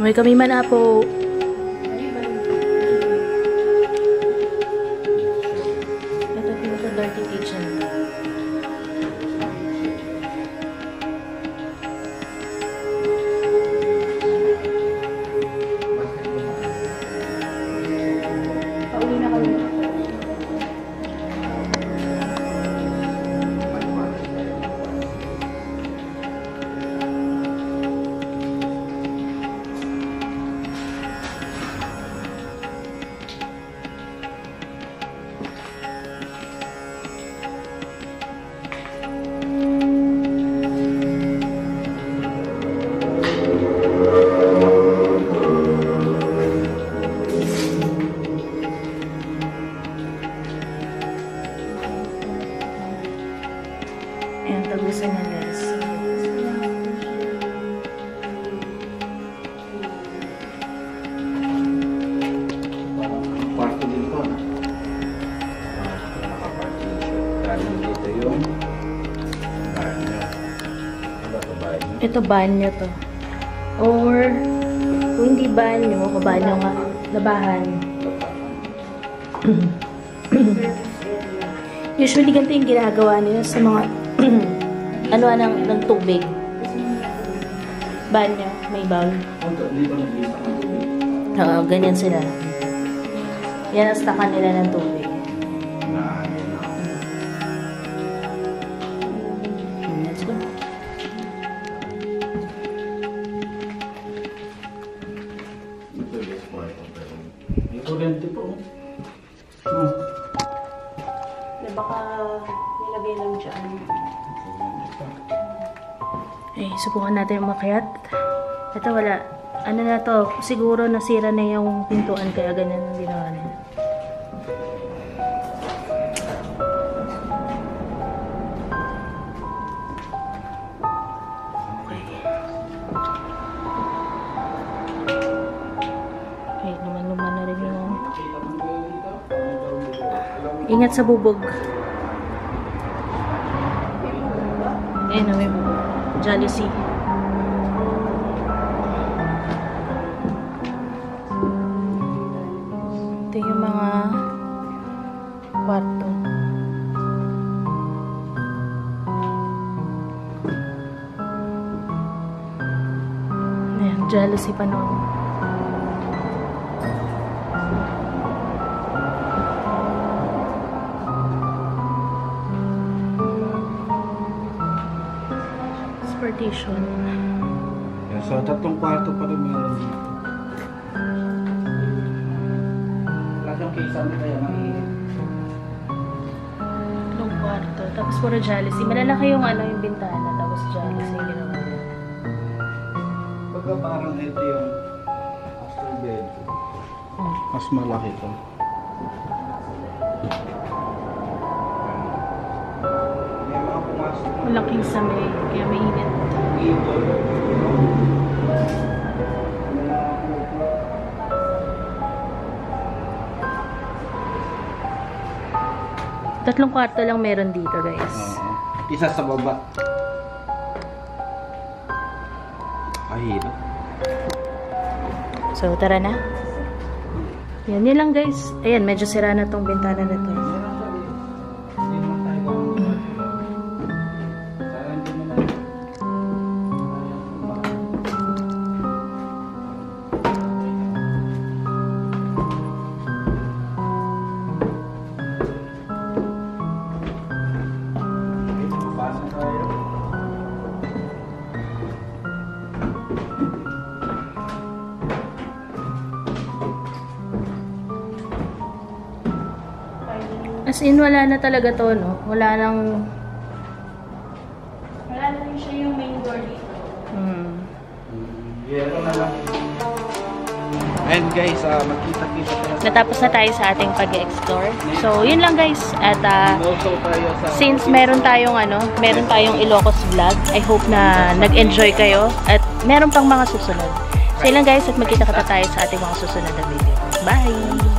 May kami man po. Ito pinaka dirty kitchen. Pauwi na kami. Ayan, tagusan niya guys. Kwarto din to, na? Nakaparking siya. Galing dito yung banyo. Ano ba ito banyo? Ito banyo to. Or, kung hindi banyo, kabanyo nga, labahan. Usually, ganito yung ginagawa nila sa mga ano ng tubig. Banyo, may bowl. Oo, ganyan sila. Yan ang stakan nila ng tubig. Let's go. May kurente po. Baka nilagay lang dyan. Eh, subukan natin umakyat. Ito wala. Ano na to? Siguro nasira na yung pintuan kaya ganyan ang ginawa nila. Okay. Okay, luman-luman na rin yung... Ingat sa bubog. Ayun, may jealousy. Ito yung mga kwarto. Ayan, jealousy pa noon. Partition. Yeah, so, tatlong kwarto pa rin meron dito. Lasang kisame kaya maiit. Tatlong kwarto. Tapos puro jealousy. Malalaki yung ano yung bintana. Tapos jealousy yung ginawa. Pagka parang ito yung master bedroom. Mas malaki to. May mga pumasok na. Malaking same. Kaya mainit. Tatlong kwarto lang meron dito, guys. Isa sa baba. Kahirap. So, tara na. Yan, yun lang, guys. Ayan, medyo sira na tong bintana na to. As in, wala na talaga to, no? Wala na rin siya yung main door dito. Yero na lang. And guys, magkita-kita tayo. Natapos na tayo sa ating pag-explore. So, yun lang guys. At Also tayo sa since meron tayong Ilocos vlog, I hope na nag-enjoy kayo at meron pang mga susunod. So, yun lang guys at magkita-kita tayo sa ating mga susunod na video. Bye!